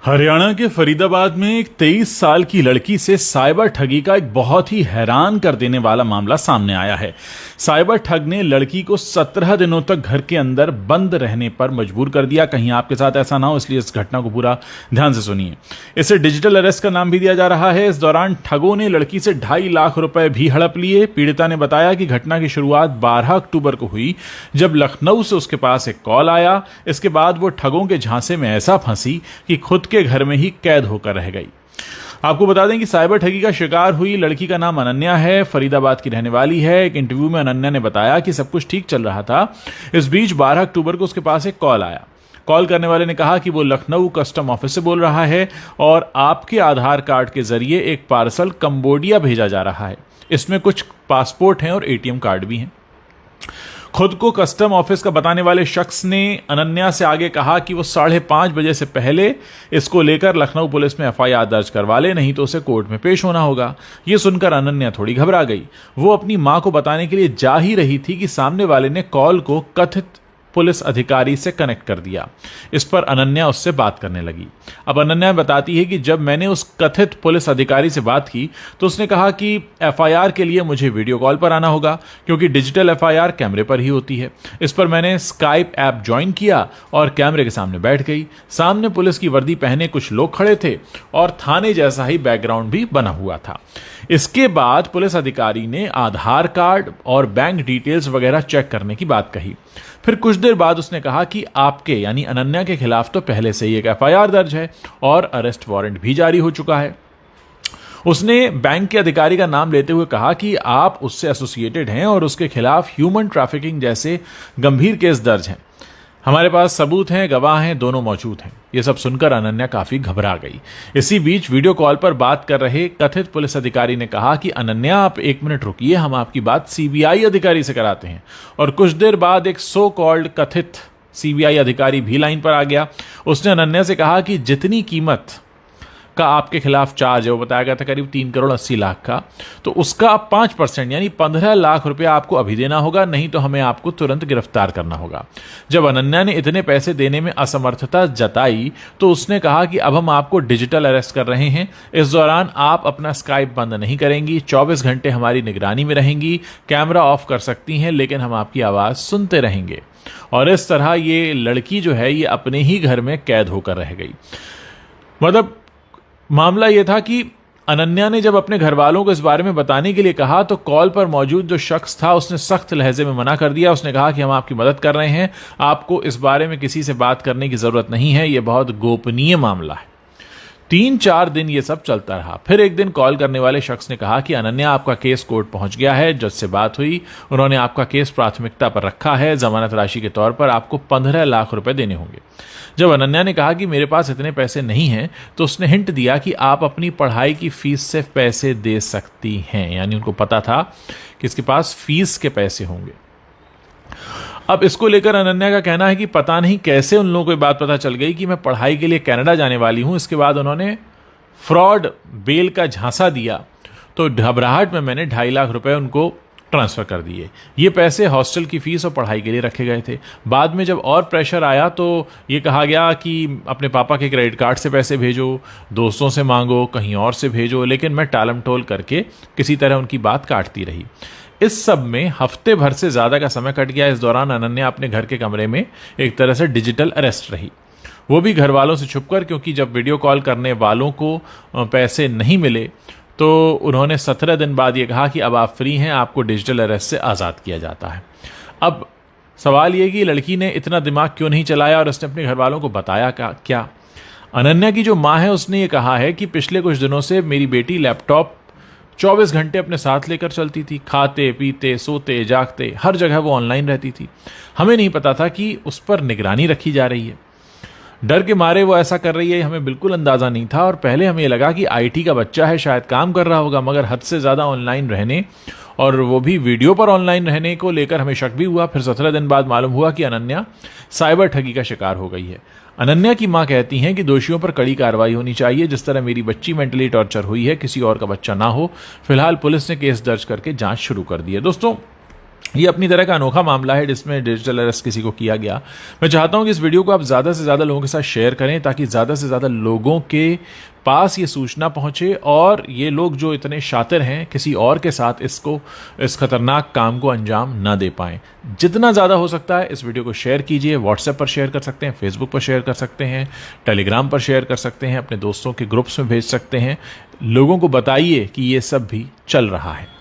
हरियाणा के फरीदाबाद में एक 23 साल की लड़की से साइबर ठगी का एक बहुत ही हैरान कर देने वाला मामला सामने आया है। साइबर ठग ने लड़की को 17 दिनों तक घर के अंदर बंद रहने पर मजबूर कर दिया। कहीं आपके साथ ऐसा ना हो, इसलिए इस घटना को पूरा ध्यान से सुनिए। इसे डिजिटल अरेस्ट का नाम भी दिया जा रहा है। इस दौरान ठगों ने लड़की से 2.5 लाख रुपए भी हड़प लिए। पीड़िता ने बताया कि घटना की शुरुआत 12 अक्टूबर को हुई, जब लखनऊ से उसके पास एक कॉल आया। इसके बाद वो ठगों के झांसे में ऐसा फंसी कि खुद के घर में ही कैद होकर रह गई। आपको बता दें कि साइबर ठगी का शिकार हुई लड़की का नाम अनन्या है, फरीदाबाद की रहने वाली है। एक इंटरव्यू में अनन्या ने बताया कि सब कुछ ठीक चल रहा था। इस बीच 12 अक्टूबर को उसके पास एक कॉल आया। कॉल करने वाले ने कहा कि वो लखनऊ कस्टम ऑफिस से बोल रहा है और आपके आधार कार्ड के जरिए एक पार्सल कंबोडिया भेजा जा रहा है। इसमें कुछ पासपोर्ट हैं और एटीएम कार्ड भी हैं। खुद को कस्टम ऑफिस का बताने वाले शख्स ने अनन्या से आगे कहा कि वो 5:30 बजे से पहले इसको लेकर लखनऊ पुलिस में एफआईआर दर्ज करवा ले, नहीं तो उसे कोर्ट में पेश होना होगा। ये सुनकर अनन्या थोड़ी घबरा गई। वो अपनी मां को बताने के लिए जा ही रही थी कि सामने वाले ने कॉल को कथित पुलिस अधिकारी से कनेक्ट कर दिया। इस पर अनन्या उससे बात करने लगी। अब अनन्या बताती है कि जब मैंने उस कथित पुलिस अधिकारी से बात की तो उसने कहा कि एफआईआर के लिए मुझे वीडियो कॉल पर आना होगा, क्योंकि डिजिटल एफआईआर कैमरे पर ही होती है। इस पर मैंने स्काइप ऐप ज्वाइन किया और कैमरे के सामने बैठ गई। सामने पुलिस की वर्दी पहने कुछ लोग खड़े थे और थाने जैसा ही बैकग्राउंड भी बना हुआ था। इसके बाद पुलिस अधिकारी ने आधार कार्ड और बैंक डिटेल्स वगैरह चेक करने की बात कही। फिर कुछ देर बाद उसने कहा कि आपके यानी अनन्या के खिलाफ तो पहले से ही एक एफआईआर दर्ज है और अरेस्ट वारंट भी जारी हो चुका है। उसने बैंक के अधिकारी का नाम लेते हुए कहा कि आप उससे एसोसिएटेड हैं और उसके खिलाफ ह्यूमन ट्रैफिकिंग जैसे गंभीर केस दर्ज हैं। हमारे पास सबूत हैं, गवाह हैं, दोनों मौजूद हैं। यह सब सुनकर अनन्या काफी घबरा गई। इसी बीच वीडियो कॉल पर बात कर रहे कथित पुलिस अधिकारी ने कहा कि अनन्या, आप 1 मिनट रुकिए, हम आपकी बात सीबीआई अधिकारी से कराते हैं। और कुछ देर बाद एक सो कॉल्ड कथित सीबीआई अधिकारी भी लाइन पर आ गया। उसने अनन्या से कहा कि जितनी कीमत का आपके खिलाफ चार्ज है, वो बताया गया था करीब 3,80,00,000 का, तो उसका 5% यानी 15 लाख रुपया आपको अभी देना होगा, नहीं तो हमें आपको तुरंत गिरफ्तार करना होगा। जब अनन्या ने इतने पैसे देने में असमर्थता जताई तो उसने कहा कि अब हम आपको डिजिटल अरेस्ट कर रहे हैं। इस दौरान आप अपना स्काइप बंद नहीं करेंगी, 24 घंटे हमारी निगरानी में रहेंगी, कैमरा ऑफ कर सकती हैं, लेकिन हम आपकी आवाज सुनते रहेंगे। और इस तरह ये लड़की जो है ये अपने ही घर में कैद होकर रह गई। मतलब मामला यह था कि अनन्या ने जब अपने घर वालों को इस बारे में बताने के लिए कहा तो कॉल पर मौजूद जो शख्स था उसने सख्त लहजे में मना कर दिया। उसने कहा कि हम आपकी मदद कर रहे हैं, आपको इस बारे में किसी से बात करने की जरूरत नहीं है, यह बहुत गोपनीय मामला है। 3-4 दिन ये सब चलता रहा। फिर एक दिन कॉल करने वाले शख्स ने कहा कि अनन्या, आपका केस कोर्ट पहुंच गया है, जज से बात हुई, उन्होंने आपका केस प्राथमिकता पर रखा है, जमानत राशि के तौर पर आपको 15 लाख रुपए देने होंगे। जब अनन्या ने कहा कि मेरे पास इतने पैसे नहीं हैं, तो उसने हिंट दिया कि आप अपनी पढ़ाई की फीस से पैसे दे सकती हैं। यानी उनको पता था कि इसके पास फीस के पैसे होंगे। अब इसको लेकर अनन्या का कहना है कि पता नहीं कैसे उन लोगों को ये बात पता चल गई कि मैं पढ़ाई के लिए कनाडा जाने वाली हूं। इसके बाद उन्होंने फ्रॉड बेल का झांसा दिया, तो घबराहट में मैंने 2.5 लाख रुपए उनको ट्रांसफर कर दिए। ये पैसे हॉस्टल की फीस और पढ़ाई के लिए रखे गए थे। बाद में जब और प्रेशर आया तो ये कहा गया कि अपने पापा के क्रेडिट कार्ड से पैसे भेजो, दोस्तों से मांगो, कहीं और से भेजो, लेकिन मैं टालम टोल करके किसी तरह उनकी बात काटती रही। इस सब में हफ्ते भर से ज्यादा का समय कट गया। इस दौरान अनन्या अपने घर के कमरे में एक तरह से डिजिटल अरेस्ट रही, वो भी घर वालों से छुपकर, क्योंकि जब वीडियो कॉल करने वालों को पैसे नहीं मिले तो उन्होंने 17 दिन बाद ये कहा कि अब आप फ्री हैं, आपको डिजिटल अरेस्ट से आज़ाद किया जाता है। अब सवाल ये कि लड़की ने इतना दिमाग क्यों नहीं चलाया और उसने अपने घर वालों को बताया क्या? अनन्या की जो माँ है उसने ये कहा है कि पिछले कुछ दिनों से मेरी बेटी लैपटॉप 24 घंटे अपने साथ लेकर चलती थी, खाते पीते सोते जागते हर जगह वो ऑनलाइन रहती थी। हमें नहीं पता था कि उस पर निगरानी रखी जा रही है। डर के मारे वो ऐसा कर रही है, हमें बिल्कुल अंदाजा नहीं था। और पहले हमें लगा कि आईटी का बच्चा है, शायद काम कर रहा होगा, मगर हद से ज्यादा ऑनलाइन रहने और वो भी वीडियो पर ऑनलाइन रहने को लेकर हमें शक भी हुआ। फिर 17 दिन बाद मालूम हुआ कि अनन्या साइबर ठगी का शिकार हो गई है। अनन्या की मां कहती हैं कि दोषियों पर कड़ी कार्रवाई होनी चाहिए। जिस तरह मेरी बच्ची मेंटली टॉर्चर हुई है, किसी और का बच्चा ना हो। फिलहाल पुलिस ने केस दर्ज करके जांच शुरू कर दी है। दोस्तों, ये अपनी तरह का अनोखा मामला है जिसमें डिजिटल अरेस्ट किसी को किया गया। मैं चाहता हूं कि इस वीडियो को आप ज़्यादा से ज़्यादा लोगों के साथ शेयर करें ताकि ज़्यादा से ज़्यादा लोगों के पास ये सूचना पहुंचे और ये लोग जो इतने शातिर हैं किसी और के साथ इस खतरनाक काम को अंजाम ना दे पाएं। जितना ज़्यादा हो सकता है इस वीडियो को शेयर कीजिए। व्हाट्सएप पर शेयर कर सकते हैं, फेसबुक पर शेयर कर सकते हैं, टेलीग्राम पर शेयर कर सकते हैं, अपने दोस्तों के ग्रुप्स में भेज सकते हैं। लोगों को बताइए कि ये सब भी चल रहा है।